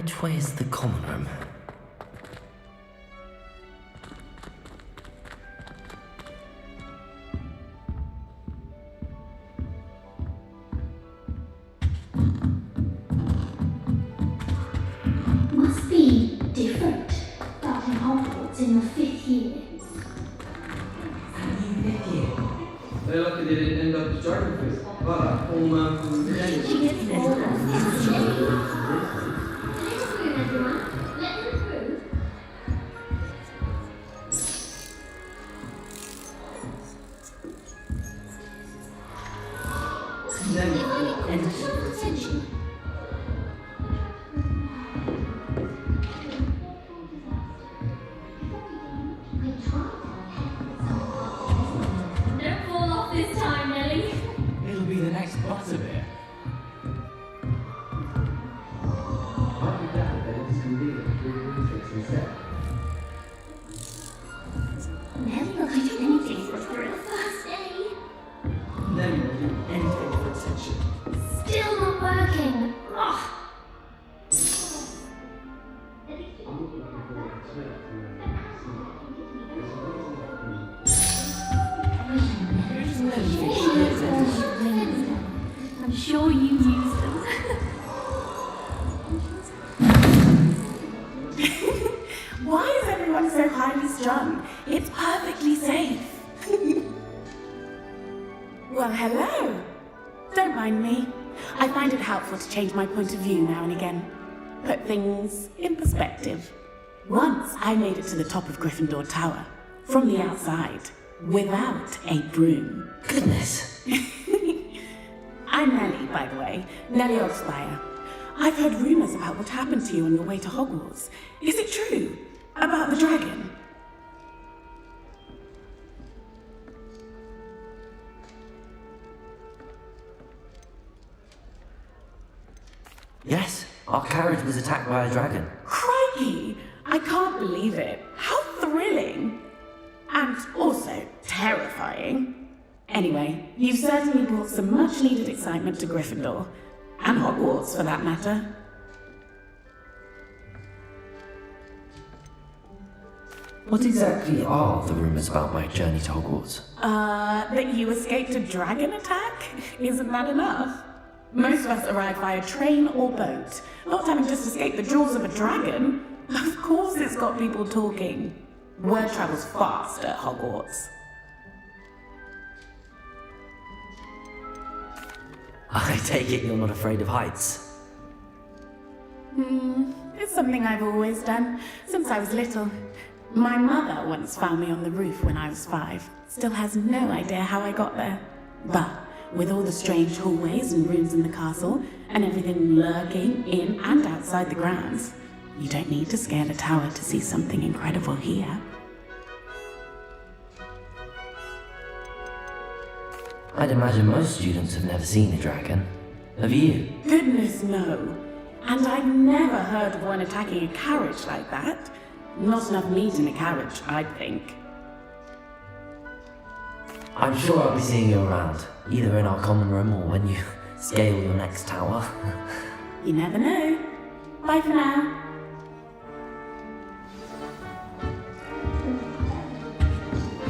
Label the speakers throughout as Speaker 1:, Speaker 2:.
Speaker 1: Which way is the common room?
Speaker 2: Must be different starting Hogwarts in your 5th year.
Speaker 3: They're lucky they didn't end up starting with. Voilà,
Speaker 2: Teaching it all of everyone. Let them through. Attention. Don't fall off this time, Nelly.
Speaker 4: It'll be the next butterbeer.
Speaker 3: I'll be glad that it is convenient to do tricks instead.
Speaker 2: Nelly will do anything for a thrill. First day.
Speaker 4: Nelly will do anything for attention.
Speaker 2: Still not working. Ugh. I'm sure you use them.
Speaker 5: Why is everyone so highly strung? It's perfectly safe. Well, hello. Don't mind me. I find it helpful to change my point of view now and again. Put things in perspective. Once I made it to the top of Gryffindor Tower, from the outside, without a broom.
Speaker 1: Goodness.
Speaker 5: I'm Nelly, by the way. Nelly Oxfire. I've heard rumours about what happened to you on your way to Hogwarts. Is it true? About the dragon?
Speaker 1: Yes, our carriage was attacked by a dragon.
Speaker 5: Crikey! I can't believe it. How thrilling! And also terrifying. Anyway, you've certainly brought some much-needed excitement to Gryffindor. And Hogwarts, for that matter.
Speaker 1: What exactly are the rumours about my journey to Hogwarts?
Speaker 5: That you escaped a dragon attack? Isn't that enough? Most of us arrive via train or boat, not having just escaped the jaws of a dragon. Of course it's got people talking. Word travels fast at Hogwarts.
Speaker 1: I take it you're not afraid of heights.
Speaker 5: It's something I've always done, since I was little. My mother once found me on the roof when I was 5. Still has no idea how I got there. But with all the strange hallways and rooms in the castle, and everything lurking in and outside the grounds, you don't need to scale a tower to see something incredible here.
Speaker 1: I'd imagine most students have never seen a dragon. Have you?
Speaker 5: Goodness, no. And I've never heard of one attacking a carriage like that. Not enough meat in a carriage, I think.
Speaker 1: I'm sure I'll be seeing you around, either in our common room or when you scale your next tower.
Speaker 5: You never know. Bye for now.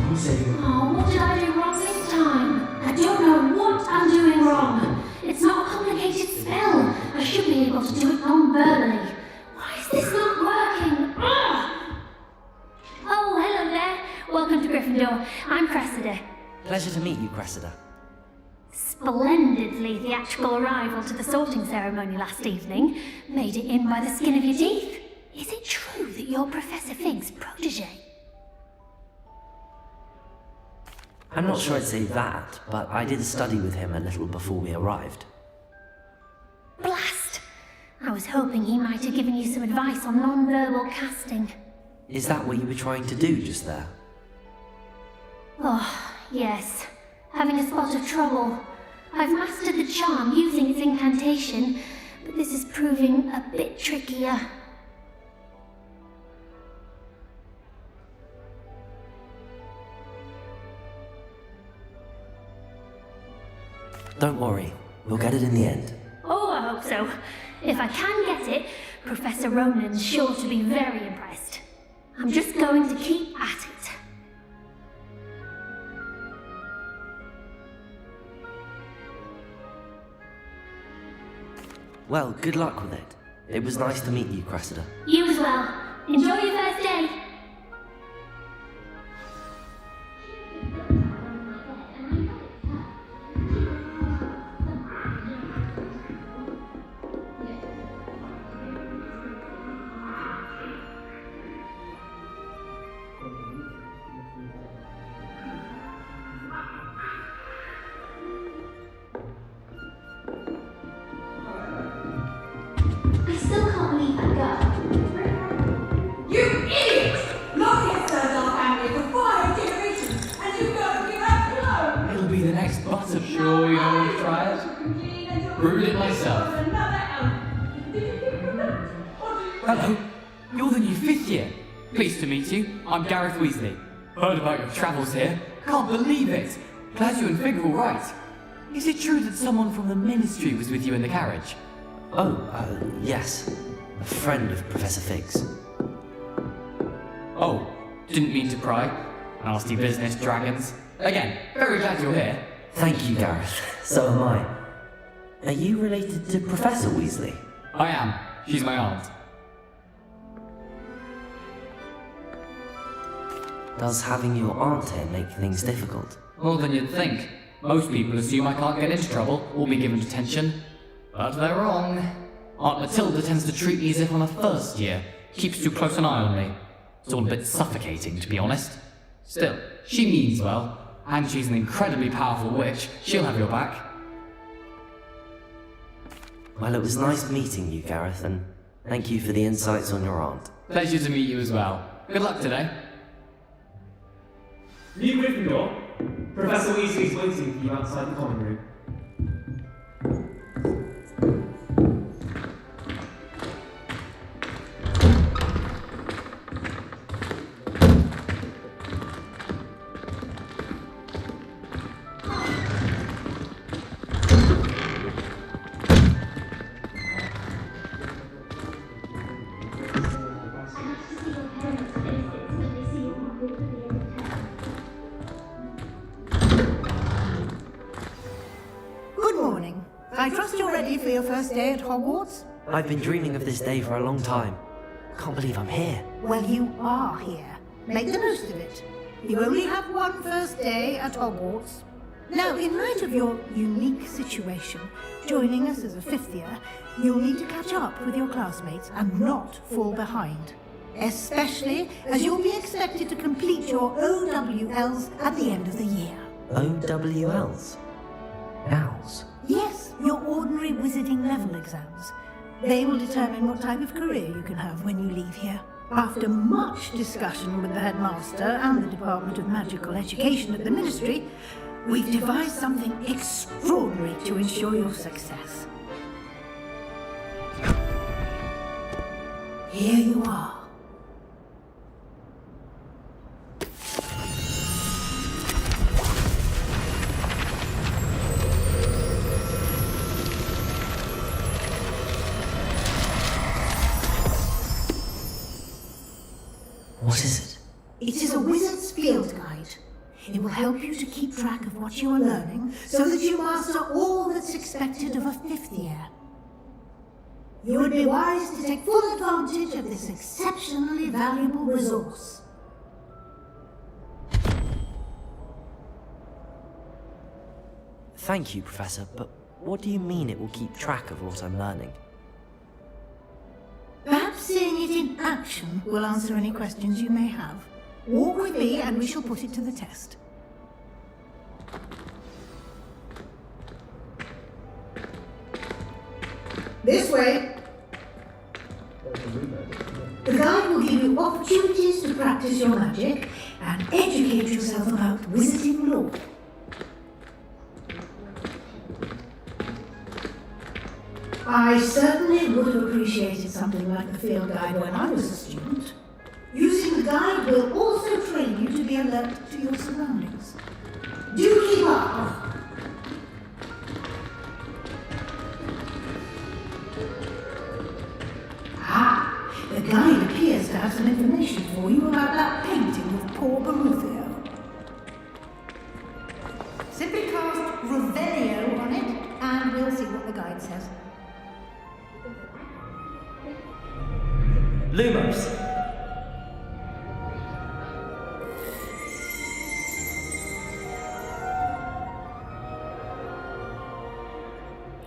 Speaker 4: Who said you?
Speaker 2: Oh, what did I do wrong this time? I don't know what I'm doing wrong. It's not a complicated spell. I should be able to do it non-verbally. Why is this not working? Ugh! Oh, hello there. Welcome to Gryffindor. I'm Cressida.
Speaker 1: Pleasure to meet you, Cressida.
Speaker 2: Splendidly theatrical arrival to the sorting ceremony last evening. Made it in by the skin of your teeth. Is it true that you're Professor Fig's protege?
Speaker 1: I'm not sure I'd say that, but I did study with him a little before we arrived.
Speaker 2: Blast! I was hoping he might have given you some advice on non-verbal casting.
Speaker 1: Is that what you were trying to do just there?
Speaker 2: Oh, yes. Having a spot of trouble. I've mastered the charm using its incantation, but this is proving a bit trickier.
Speaker 1: Don't worry, we'll get it in the end.
Speaker 2: Oh, I hope so. If I can get it, Professor Ronan's sure to be very impressed. I'm just going to keep at it.
Speaker 1: Well, good luck with it. It was nice to meet you, Cressida.
Speaker 2: You as well. Enjoy your first day. I still can't believe that girl.
Speaker 6: You idiot! Lottie has served our family for 5 generations, and you go and give up alone!
Speaker 4: It'll be the next Butterbeer. Sure you don't want to try it? Brewed it myself. Hello, you're the new 5th year. Pleased to meet you. I'm Gareth Weasley. Heard about your travels here. Can't believe it. Glad you and Fig are all right. Is it true that someone from the Ministry was with you in the carriage?
Speaker 1: Yes. A friend of Professor Fig's.
Speaker 4: Oh, didn't mean to pry. Nasty business, dragons. Again, very glad you're here.
Speaker 1: Thank you, Gareth. So am I. Are you related to Professor Weasley?
Speaker 4: I am. She's my aunt.
Speaker 1: Does having your aunt here make things difficult?
Speaker 4: More than you'd think. Most people assume I can't get into trouble or be given detention. But they're wrong. Aunt Matilda tends to treat me as if I'm a first year. Keeps too close an eye on me. It's all a bit suffocating, to be honest. Still, she means well. And she's an incredibly powerful witch. She'll have your back.
Speaker 1: Well, it was nice meeting you, Gareth, and thank you for the insights on your aunt.
Speaker 4: Pleasure to meet you as well. Good luck today.
Speaker 7: New Gryffindor, Professor Weasley's waiting for you outside the common room.
Speaker 8: I trust you're ready for your first day at Hogwarts?
Speaker 1: I've been dreaming of this day for a long time. Can't believe I'm here.
Speaker 8: Well, you are here. Make the most of it. You only have one first day at Hogwarts. Now, in light of your unique situation, joining us as a 5th year, you'll need to catch up with your classmates and not fall behind. Especially as you'll be expected to complete your OWLs at the end of the year.
Speaker 1: OWLs? Owls?
Speaker 8: Yes, your ordinary wizarding level exams. They will determine what type of career you can have when you leave here. After much discussion with the headmaster and the Department of Magical Education at the Ministry, we've devised something extraordinary to ensure your success. Here you are.
Speaker 1: What is it?
Speaker 8: It is a wizard's field guide. It will help you to keep track of what you are learning so that you master all that's expected of a 5th year. You would be wise to take full advantage of this exceptionally valuable resource.
Speaker 1: Thank you, Professor, but what do you mean it will keep track of what I'm learning?
Speaker 8: Perhaps seeing it in action will answer any questions you may have. Walk with me and we shall put it to the test. This way. The guide will give you opportunities to practice your magic and educate yourself about wizarding lore. I certainly would have appreciated something like the field guide when I was a student. Using the guide will also train you to be alert to your surroundings. Do keep up! for you about that painting of poor Baruthio. Simply cast Revelio on it, and we'll see what the guide says.
Speaker 1: Lumos!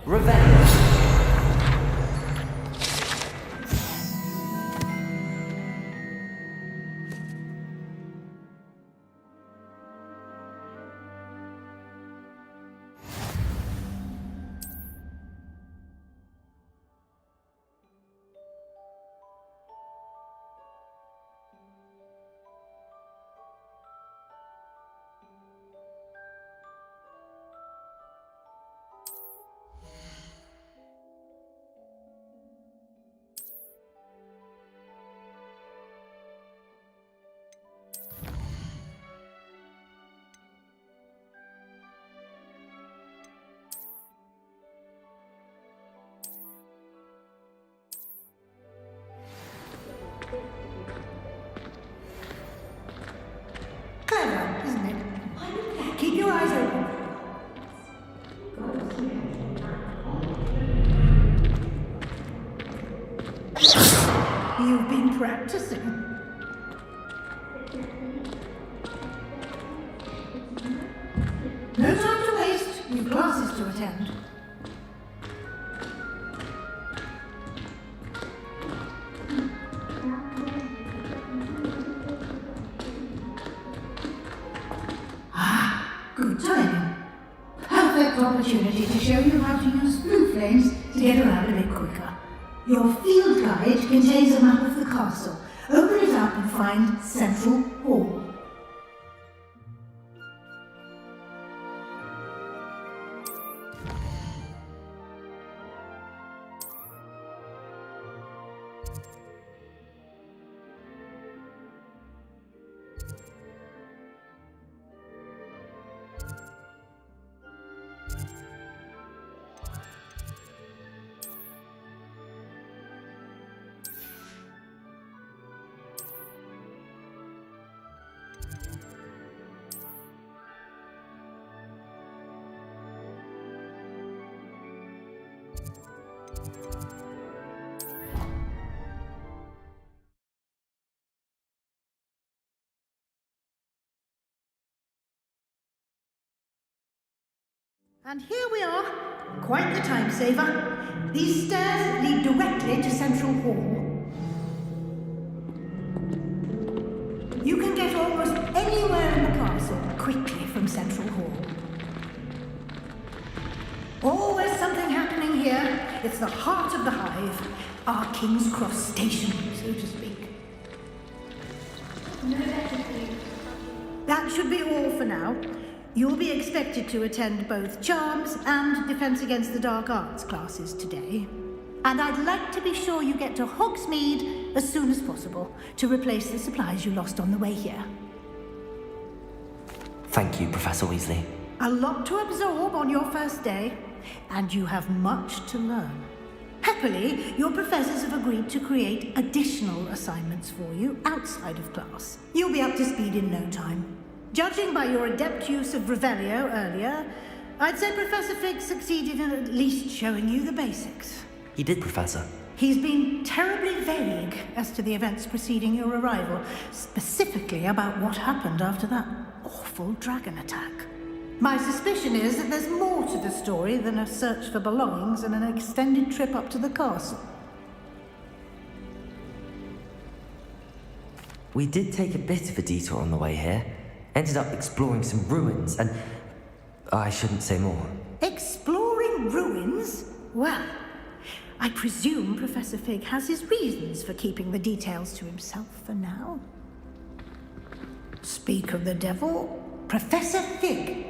Speaker 1: Revelio!
Speaker 8: Clever, isn't it? Keep your eyes open. You've been practicing. No time to waste. You've classes to attend. Good timing. Perfect opportunity to show you how to use blue flames to get around a bit quicker. Your field guide contains a map of the castle. Open it up and find Central Hall. And here we are. Quite the time saver. These stairs lead directly to Central Hall. You can get almost anywhere in the castle quickly from Central Hall. Always something happening here. It's the heart of the hive. Our King's Cross station, so to speak. That should be all for now. You'll be expected to attend both Charms and Defense Against the Dark Arts classes today. And I'd like to be sure you get to Hogsmeade as soon as possible to replace the supplies you lost on the way here.
Speaker 1: Thank you, Professor Weasley.
Speaker 8: A lot to absorb on your first day, and you have much to learn. Happily, your professors have agreed to create additional assignments for you outside of class. You'll be up to speed in no time. Judging by your adept use of Revelio earlier, I'd say Professor Fig succeeded in at least showing you the basics.
Speaker 1: He did, Professor.
Speaker 8: He's been terribly vague as to the events preceding your arrival, specifically about what happened after that awful dragon attack. My suspicion is that there's more to the story than a search for belongings and an extended trip up to the castle.
Speaker 1: We did take a bit of a detour on the way here. Ended up exploring some ruins and... I shouldn't say more.
Speaker 8: Exploring ruins? Well, I presume Professor Fig has his reasons for keeping the details to himself for now. Speak of the devil, Professor Fig.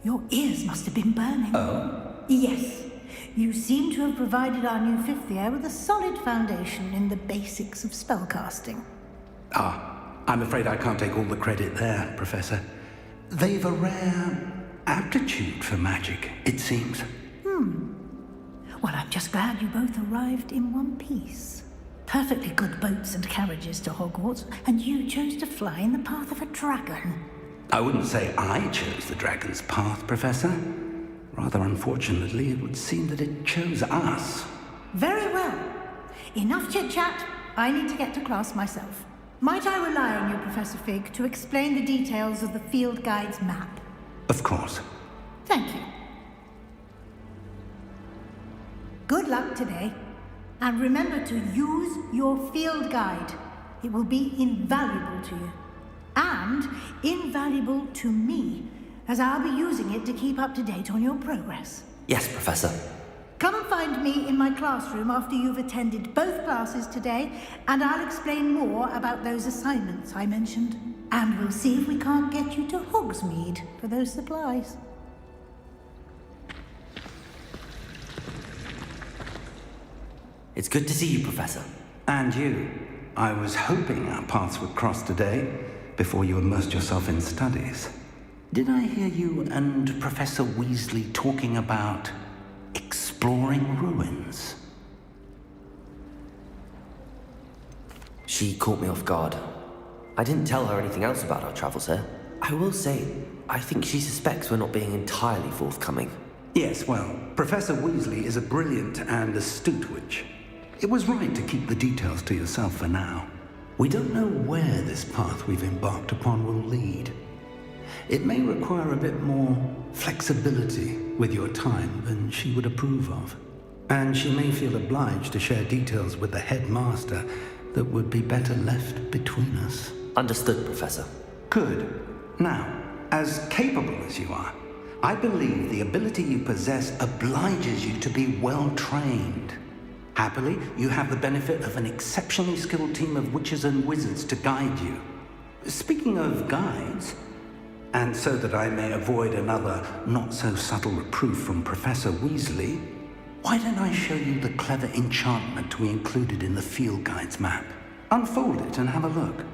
Speaker 8: Your ears must have been burning.
Speaker 1: Oh?
Speaker 8: Yes. You seem to have provided our new fifth year with a solid foundation in the basics of spellcasting.
Speaker 9: I'm afraid I can't take all the credit there, Professor. They've a rare aptitude for magic, it seems.
Speaker 8: Well, I'm just glad you both arrived in one piece. perfectly good boats and carriages to Hogwarts, and you chose to fly in the path of a dragon.
Speaker 9: I wouldn't say I chose the dragon's path, Professor. Rather unfortunately, it would seem that it chose us.
Speaker 8: Very well. Enough chit-chat. I need to get to class myself. Might I rely on you, Professor Fig, to explain the details of the field guide's map?
Speaker 9: Of course.
Speaker 8: Thank you. Good luck today. And remember to use your field guide. It will be invaluable to you. And invaluable to me, as I'll be using it to keep up to date on your progress.
Speaker 1: Yes, Professor.
Speaker 8: Come and find me in my classroom after you've attended both classes today, and I'll explain more about those assignments I mentioned. And we'll see if we can't get you to Hogsmeade for those supplies.
Speaker 1: It's good to see you, Professor.
Speaker 9: And you. I was hoping our paths would cross today, before you immersed yourself in studies. Did I hear you and Professor Weasley talking about exploring ruins?
Speaker 1: She caught me off guard. I didn't tell her anything else about our travels here. I will say, I think she suspects we're not being entirely forthcoming.
Speaker 9: Yes, well, Professor Weasley is a brilliant and astute witch. It was right to keep the details to yourself for now. We don't know where this path we've embarked upon will lead. It may require a bit more flexibility with your time than she would approve of. And she may feel obliged to share details with the headmaster that would be better left between us.
Speaker 1: Understood, Professor.
Speaker 9: Good. Now, as capable as you are, I believe the ability you possess obliges you to be well trained. Happily, you have the benefit of an exceptionally skilled team of witches and wizards to guide you. Speaking of guides, and so that I may avoid another not-so-subtle reproof from Professor Weasley, why don't I show you the clever enchantment we included in the field guide's map? Unfold it and have a look.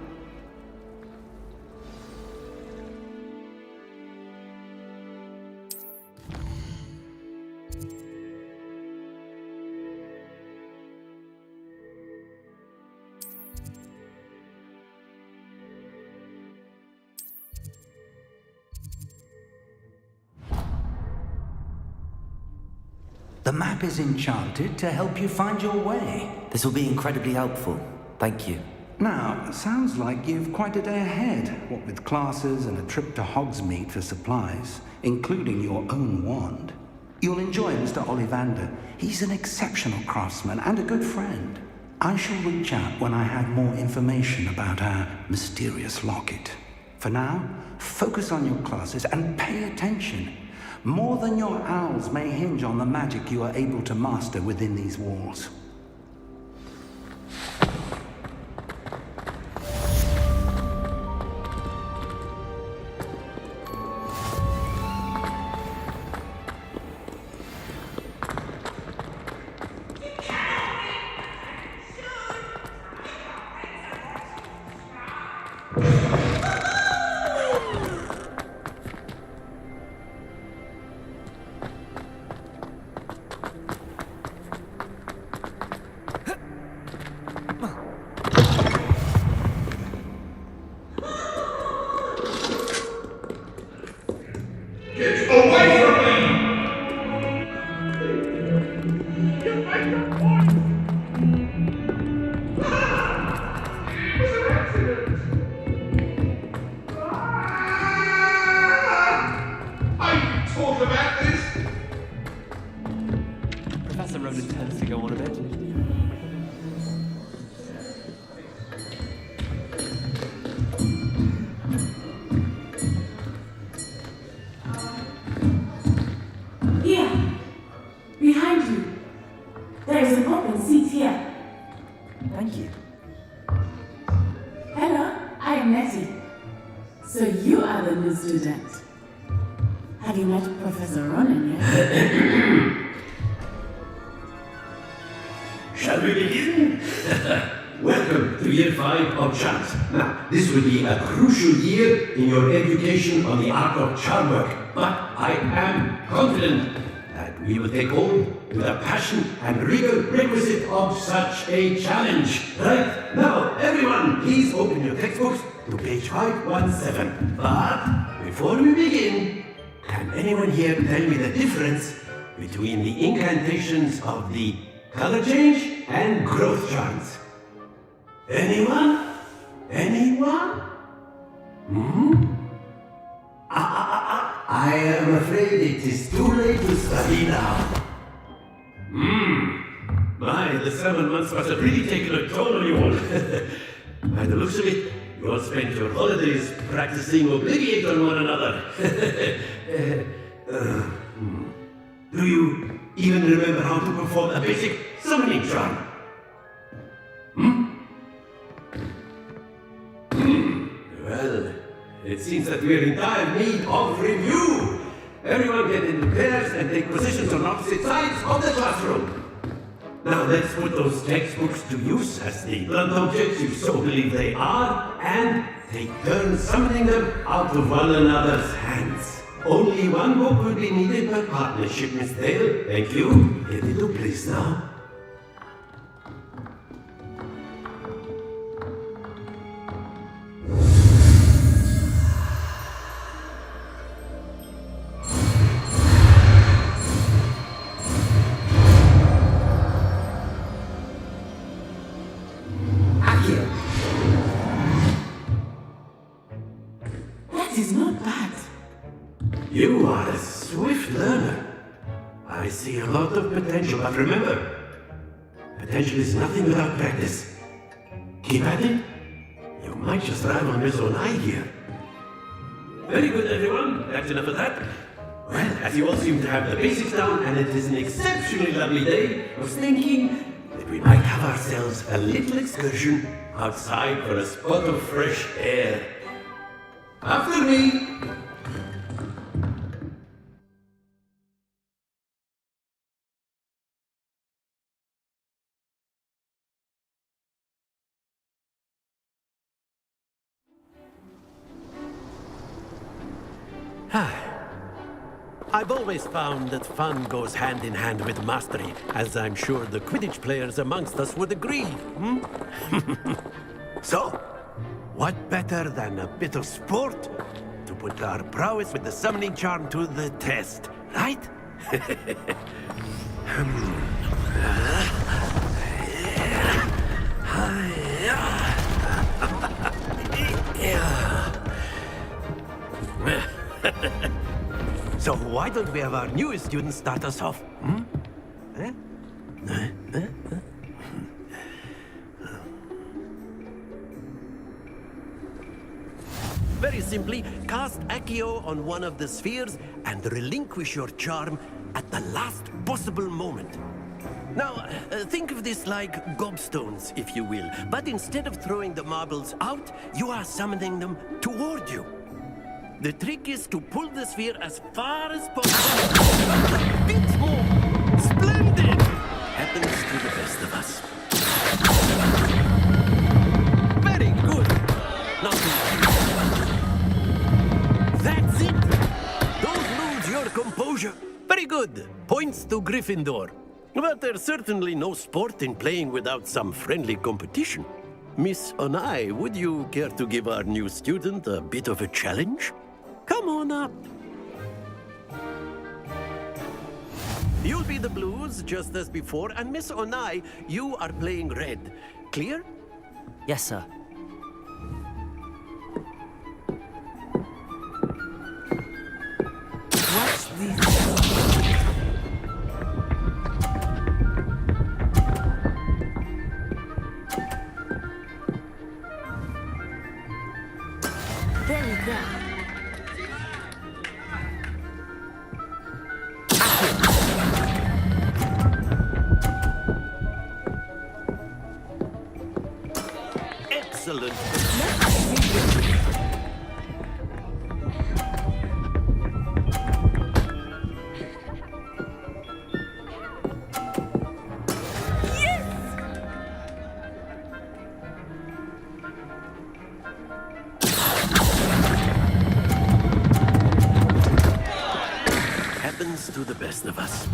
Speaker 9: The map is enchanted to help you find your way.
Speaker 1: This will be incredibly helpful. Thank you.
Speaker 9: Now, sounds like you've quite a day ahead, what with classes and a trip to Hogsmeade for supplies, including your own wand. You'll enjoy Mr. Ollivander. He's an exceptional craftsman and a good friend. I shall reach out when I have more information about our mysterious locket. For now, focus on your classes and pay attention. More than your owls may hinge on the magic you are able to master within these walls.
Speaker 10: This will be a crucial year in your education on the art of charm work, but I am confident that we will take hold with the passion and rigor requisite of such a challenge. Right, now, everyone, please open your textbooks to page 517. But before we begin, can anyone here tell me the difference between the incantations of the color change and growth charms? Anyone? Anyone? I am afraid it is too late to study now. My, the 7 months must have really taken a toll on you all. By the looks of it, you all spent your holidays practicing Obliviate on one another. Do you even remember how to perform a basic summoning charm? Well, it seems that we're in dire need of review. Everyone get into pairs and take positions on opposite sides of the classroom. Now let's put those textbooks to use as the blunt objects you so believe they are, and take turns summoning them out of one another's hands. Only one book will be needed by partnership, Miss Dale. Thank you. Get into place now.
Speaker 5: That is not bad.
Speaker 10: You are a swift learner. I see a lot of potential, but remember, potential is nothing without practice. Keep at it. You might just rival Miss Onai here. Very good, everyone. That's enough of that. Well, as you all seem to have the basics down, and it is an exceptionally lovely day, I was thinking that we might have ourselves a little excursion outside for a spot of fresh air. After me!
Speaker 11: I've always found that fun goes hand in hand with mastery, as I'm sure the Quidditch players amongst us would agree. So, what better than a bit of sport to put our prowess with the summoning charm to the test, right? So why don't we have our newest student start us off? Very simply, cast Accio on one of the spheres and relinquish your charm at the last possible moment. Now, think of this like gobstones, if you will, but instead of throwing the marbles out, you are summoning them toward you. The trick is to pull the sphere as far as possible. A bit more. Splendid! Happens to the best of us. Very good. Not too That's it. Don't lose your composure. Very good. Points to Gryffindor. But there's certainly no sport in playing without some friendly competition. Miss Onai, would you care to give our new student a bit of a challenge? Come on up. You'll be the blues, just as before, and Miss Onai, you are playing red. Clear?
Speaker 1: Yes, sir.
Speaker 5: What's this? There we go.
Speaker 11: Excellent. Happens to the best of us.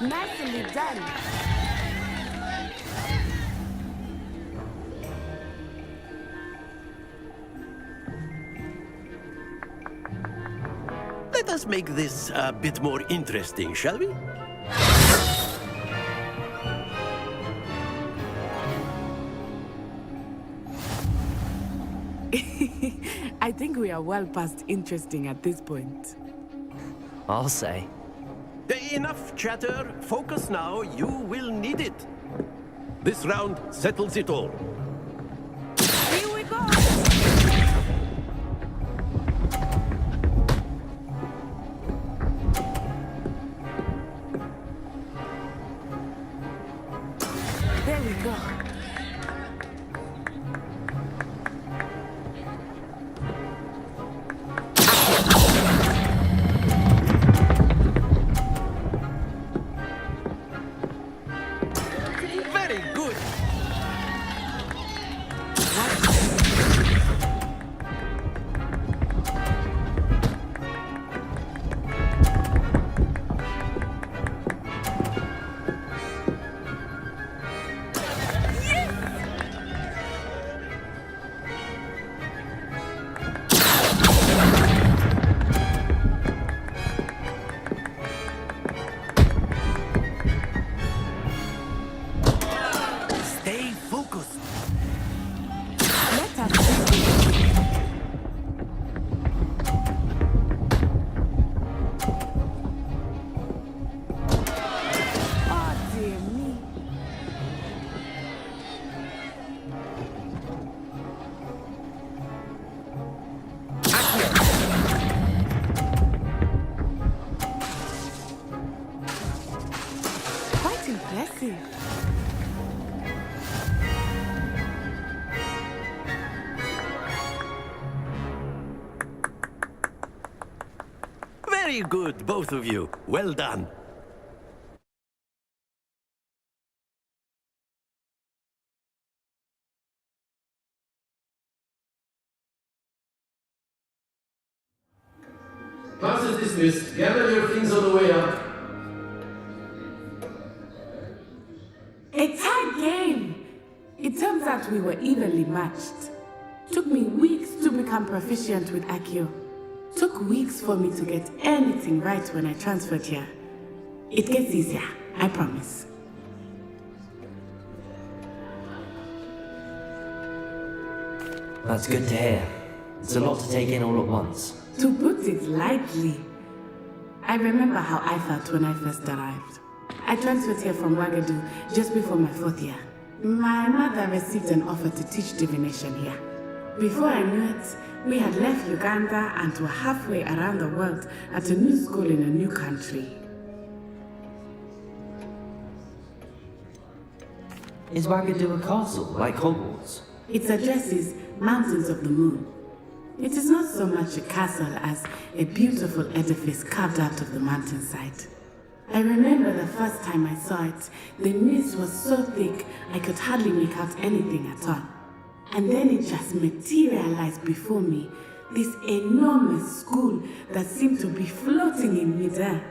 Speaker 5: Nicely done.
Speaker 11: Let us make this a bit more interesting, shall we?
Speaker 5: I think we are well past interesting at this point.
Speaker 1: I'll say.
Speaker 11: Enough chatter. Focus now. You will need it. This round settles it all.
Speaker 5: Here we go! There we go.
Speaker 11: Very good. Stay focused.
Speaker 5: Let us see. Oh, dear me. Quite impressive.
Speaker 11: Very good, both of you. Well done.
Speaker 10: Class is dismissed. Gather your things on the way up.
Speaker 5: A tight game! It turns out we were evenly matched. Took me weeks to become proficient with Accio. Took weeks for me to get anything right when I transferred here. It gets easier, I promise.
Speaker 1: That's good to hear. It's a lot to take in all at once.
Speaker 5: To put it lightly, I remember how I felt when I first arrived. I transferred here from Wagadu just before my 4th year. My mother received an offer to teach divination here. Before I knew it, we had left Uganda and were halfway around the world at a new school in a new country.
Speaker 1: Is Wagadu a castle, like Hogwarts?
Speaker 5: Its address is Mountains of the Moon. It is not so much a castle as a beautiful edifice carved out of the mountainside. I remember the first time I saw it, the mist was so thick I could hardly make out anything at all. And then it just materialized before me, this enormous school that seemed to be floating in midair.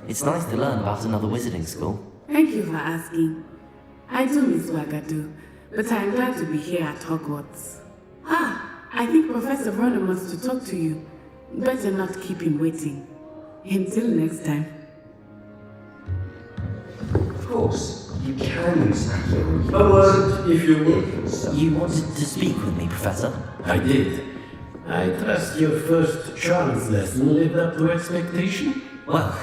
Speaker 1: It's nice to learn about another wizarding school.
Speaker 5: Thank you for asking. I do miss Wagadu, but I'm glad to be here at Hogwarts. I think Professor Ronan wants to talk to you. Better not keep him waiting. Until next time.
Speaker 3: Of course, you can use Accio.
Speaker 10: A word, if you will.
Speaker 1: You wanted to speak with me, Professor?
Speaker 10: I did. I trust your first charms lesson lived up to expectation?
Speaker 1: Well,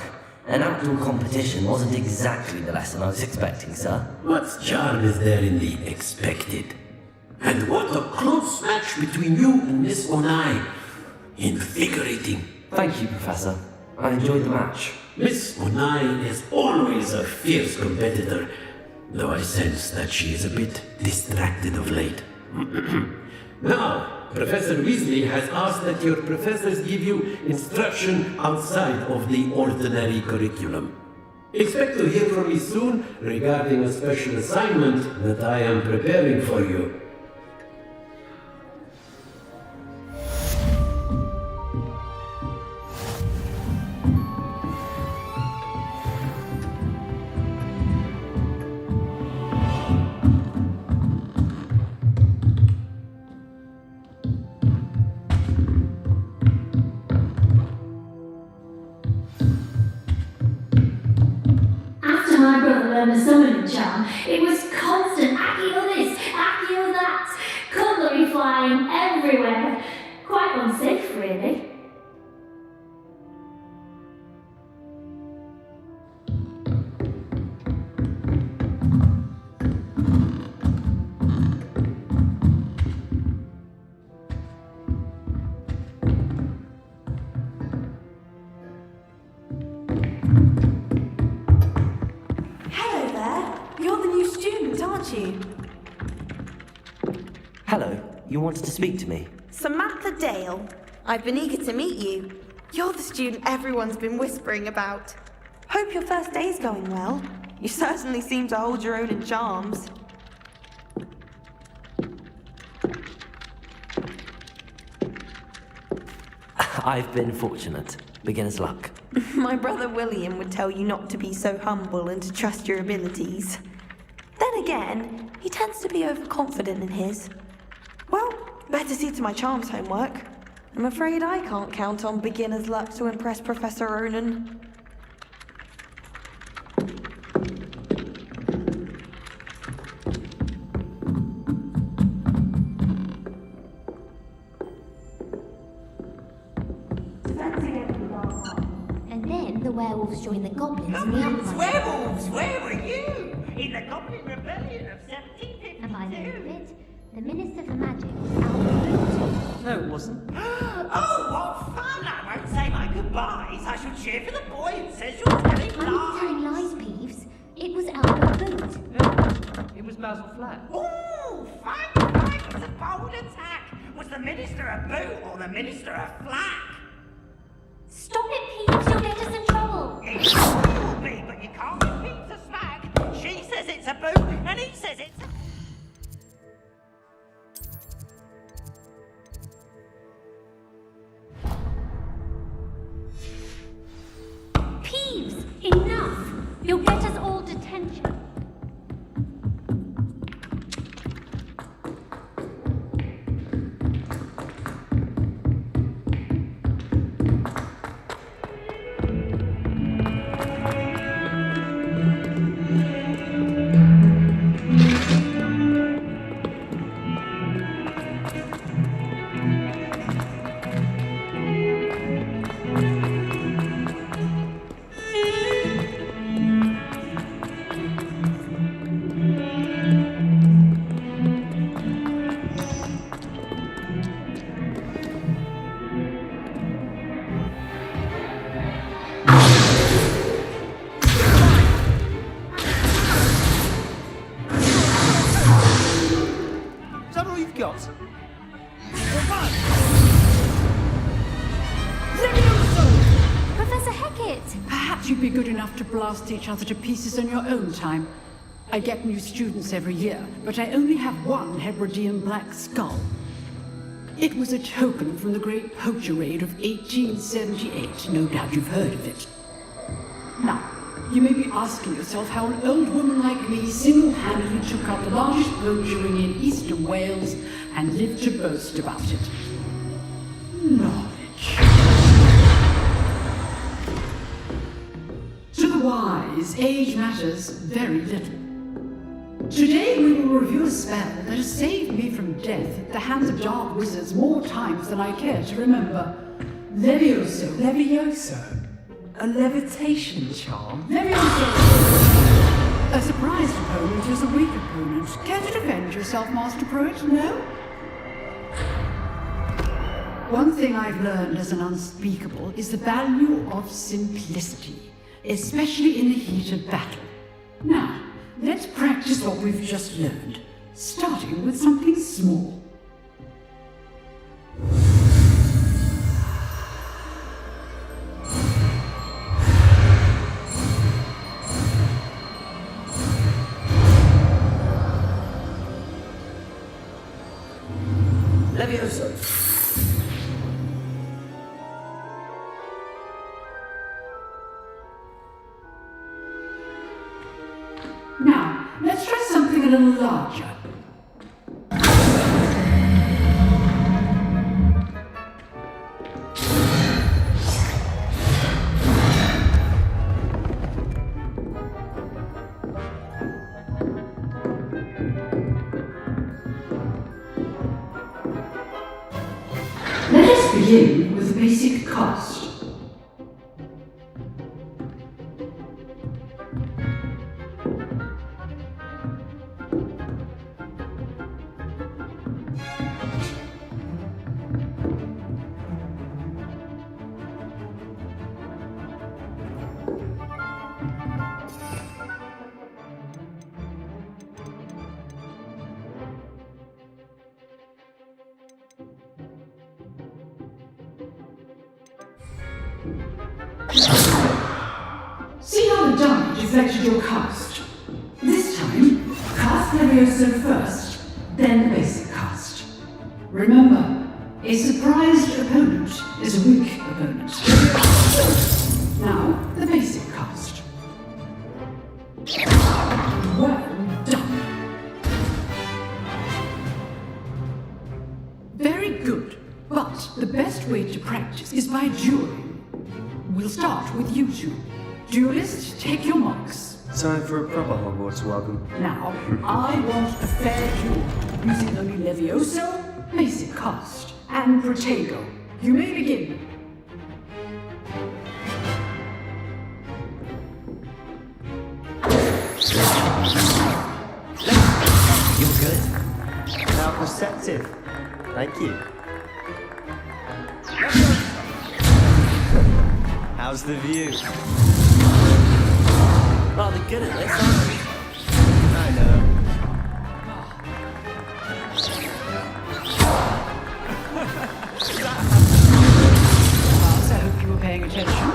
Speaker 1: an outdoor competition wasn't exactly the lesson I was expecting, sir.
Speaker 10: What charm is there in the expected? And what a close match between you and Miss Onai. Invigorating.
Speaker 1: Thank you, Professor. I enjoyed the match.
Speaker 10: Miss Onai is always a fierce competitor, though I sense that she is a bit distracted of late. Now, Professor Weasley has asked that your professors give you instruction outside of the ordinary curriculum. Expect to hear from me soon regarding a special assignment that I am preparing for you.
Speaker 2: After my brother learned the summoning charm, it was constant Accio this, Accio that, cutlery flying everywhere. Quite unsafe, really.
Speaker 12: Hello there. You're the new student, aren't you?
Speaker 1: Hello, you wanted to speak to me?
Speaker 12: Samantha Dale. I've been eager to meet you. You're the student everyone's been whispering about. Hope your first day's going well. You certainly seem to hold your own in charms.
Speaker 1: I've been fortunate. Beginner's luck.
Speaker 12: My brother William would tell you not to be so humble and to trust your abilities. Then again, he tends to be overconfident in his. Well, better see to my charms homework. I'm afraid I can't count on beginner's luck to impress Professor Ronan.
Speaker 2: And then the werewolves joined the goblins in the uprising.
Speaker 6: Werewolves, where were you? In the Goblin Rebellion of
Speaker 2: And by the end of
Speaker 6: 1752.
Speaker 2: it, the Minister for Magic was Albert.
Speaker 7: No, it wasn't.
Speaker 6: Oh, what fun! I won't say my goodbyes. I shall cheer for the boy who says you're telling
Speaker 2: I'm not telling
Speaker 6: lies.
Speaker 2: lies, Peeves. It was Albert Boot.
Speaker 7: No, it was Basil Flat.
Speaker 6: Ooh, fine. It was a bold attack. Was the Minister a boot or the Minister a flack?
Speaker 2: Stop it, Peeves. You'll get us in trouble.
Speaker 6: It will be, but you can't repeat the smack. She says it's a boot, and he says it's a...
Speaker 2: Peeves, enough! You'll get us all detention.
Speaker 7: Is that all you've got?
Speaker 2: Professor Hecat!
Speaker 13: Perhaps you'd be good enough to blast each other to pieces in your own time. I get new students every year, but I only have one Hebridean black skull. It was a token from the Great Poacher Raid of 1878. No doubt you've heard of it. Now, you may be asking yourself how an old woman like me single-handedly took out the largest poacher ring in eastern Wales and lived to boast about it. Knowledge. To the wise, age matters very little. Today we will review a spell that has saved me from death at the hands of dark wizards more times than I care to remember. Levioso.
Speaker 7: Levioso? A levitation charm?
Speaker 13: Levioso! A surprised opponent is a weak opponent. Care to defend yourself, Master Pruitt? No? One thing I've learned as an unspeakable is the value of simplicity, especially in the heat of battle. Now, let's practice what we've just learned, starting with something small.
Speaker 1: Levioso.
Speaker 13: Now, let's try something a little larger. Let us begin with the basic cast. See how the die deflected your cast. This time, cast Levioso first, then the basic cast. Remember, a surprised opponent is a weak opponent. Now, the basic cast. Well done. Very good, but the best way to practice is by dueling. We'll start with you two. Duelists, take your marks.
Speaker 14: Time for a proper Hogwarts welcome.
Speaker 13: Now, I want a fair duel, using only Levioso, basic cast, and Protego. You may begin.
Speaker 14: You're good. How perceptive. Thank you. How's the view?
Speaker 1: Rather good at this, aren't we?
Speaker 14: I know.
Speaker 13: Class, I hope you were paying attention.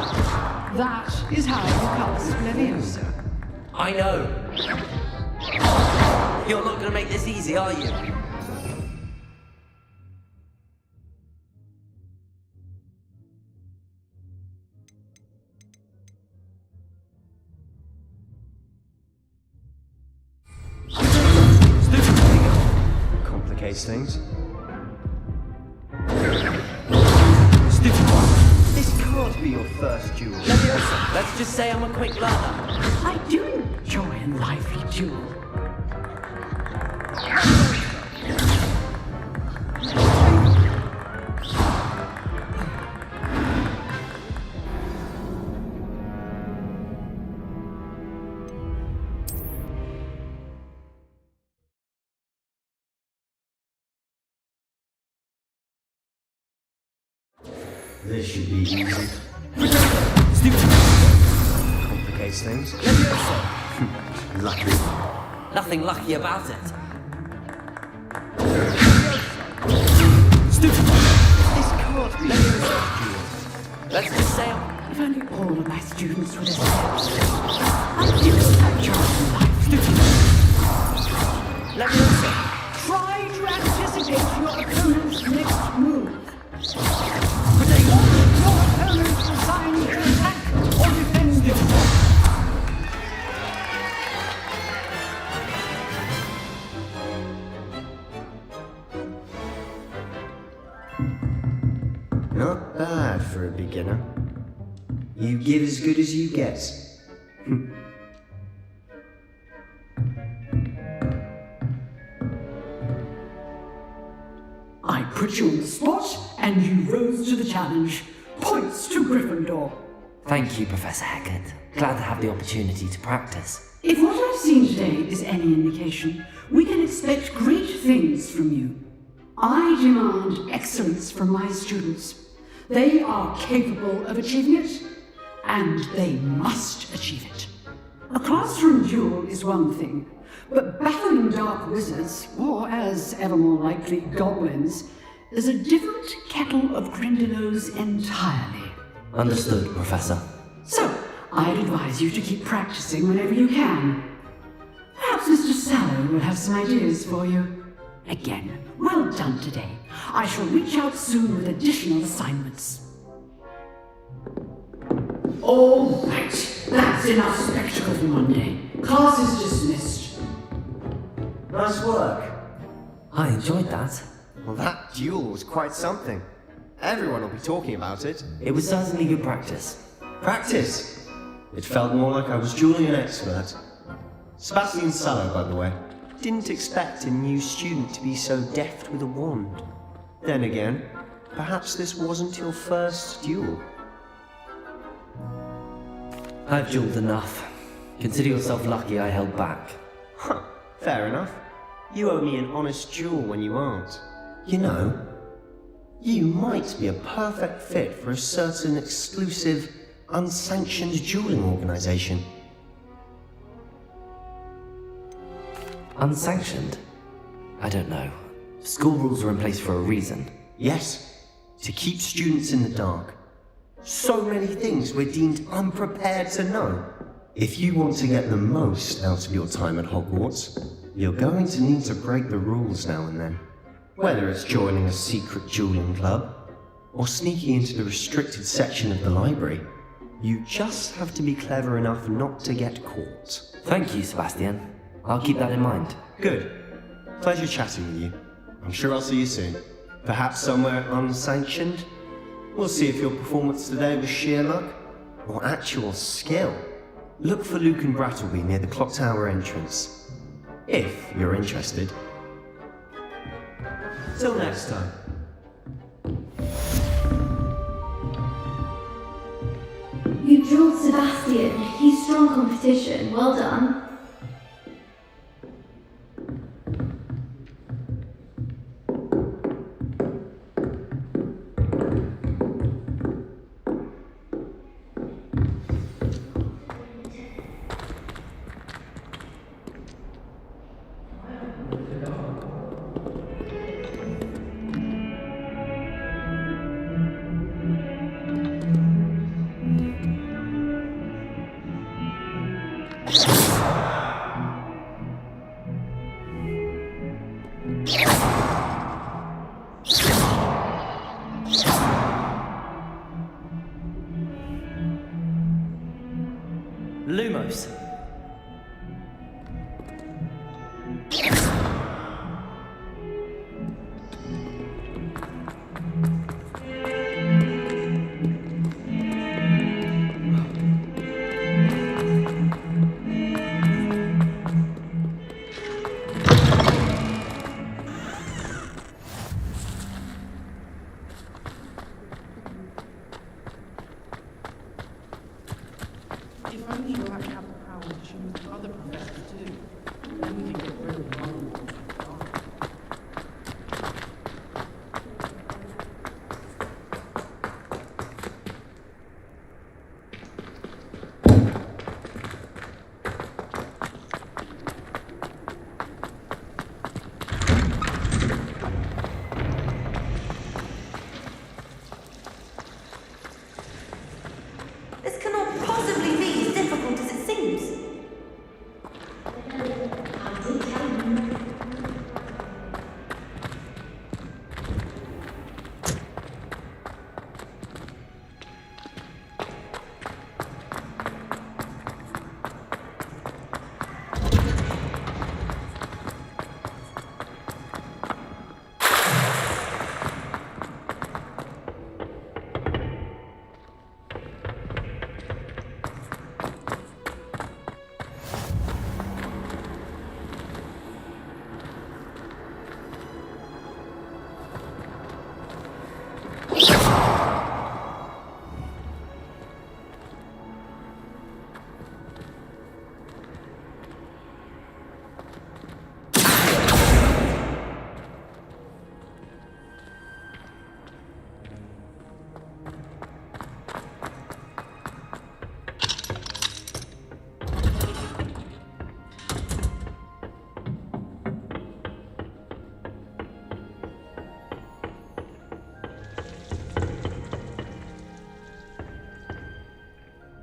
Speaker 13: That is how you cast Levioso.
Speaker 1: I know. You're not going to make this easy, are you?
Speaker 14: Complicates things.
Speaker 1: Stupid one.
Speaker 14: This can't be your first duel.
Speaker 1: Levioso, let's just say I'm a quick learner.
Speaker 13: I do enjoy a lively duel.
Speaker 14: This should be easy.
Speaker 1: Stupid.
Speaker 14: Complicates things.
Speaker 1: Levioso.
Speaker 14: Lucky.
Speaker 1: Nothing lucky about it.
Speaker 14: Stupid. This can't be your first duel.
Speaker 1: Let's just say I'm...
Speaker 13: If only all of my students would have I do have charm in life.
Speaker 1: Stupid. Levioso.
Speaker 13: Try to anticipate your opponent's next move.
Speaker 1: Protego.
Speaker 13: Your opponent is designed to attack or defend himself.
Speaker 14: Not bad for a beginner. You give as good as you get.
Speaker 13: I put you on the spot, and you rose to the challenge. Points to Gryffindor.
Speaker 1: Thank you, Professor Hecat. Glad to have the opportunity to practice.
Speaker 13: If what I've seen today is any indication, we can expect great things from you. I demand excellence from my students. They are capable of achieving it, and they must achieve it. A classroom duel is one thing, but battling dark wizards, or as ever more likely goblins, is a different kettle of grindylows entirely.
Speaker 1: Understood, Professor.
Speaker 13: So, I'd advise you to keep practicing whenever you can. Perhaps Mr. Sallow will have some ideas for you. Again, well done today. I shall reach out soon with additional assignments. All right, that's enough spectacle for Monday. Class is dismissed.
Speaker 14: Nice work.
Speaker 1: I enjoyed that.
Speaker 14: Well, that duel was quite something. Everyone will be talking about it.
Speaker 1: It was certainly good practice.
Speaker 14: Practice? It felt more like I was dueling an expert. Sebastian Sallow, by the way. Didn't expect a new student to be so deft with a wand. Then again, perhaps this wasn't your first duel.
Speaker 1: I've dueled enough. Consider yourself lucky I held back.
Speaker 14: Huh, fair enough. You owe me an honest duel when you aren't. You know, you might be a perfect fit for a certain exclusive, unsanctioned dueling organization.
Speaker 1: Unsanctioned? I don't know. School rules are in place for a reason.
Speaker 14: Yes, to keep students in the dark. So many things we're deemed unprepared to know. If you want to get the most out of your time at Hogwarts, you're going to need to break the rules now and then. Whether it's joining a secret dueling club, or sneaking into the restricted section of the library, you just have to be clever enough not to get caught.
Speaker 1: Thank you, Sebastian. I'll keep that in mind.
Speaker 14: Good. Pleasure chatting with you. I'm sure I'll see you soon. Perhaps somewhere unsanctioned? We'll see if your performance today was sheer luck, or actual skill. Look for Luke and Brattleby near the clock tower entrance, if you're interested. Till next time.
Speaker 2: You drilled Sebastian. He's strong competition. Well done.
Speaker 1: Lumos.
Speaker 13: If only you had the power to choose other professors too, then we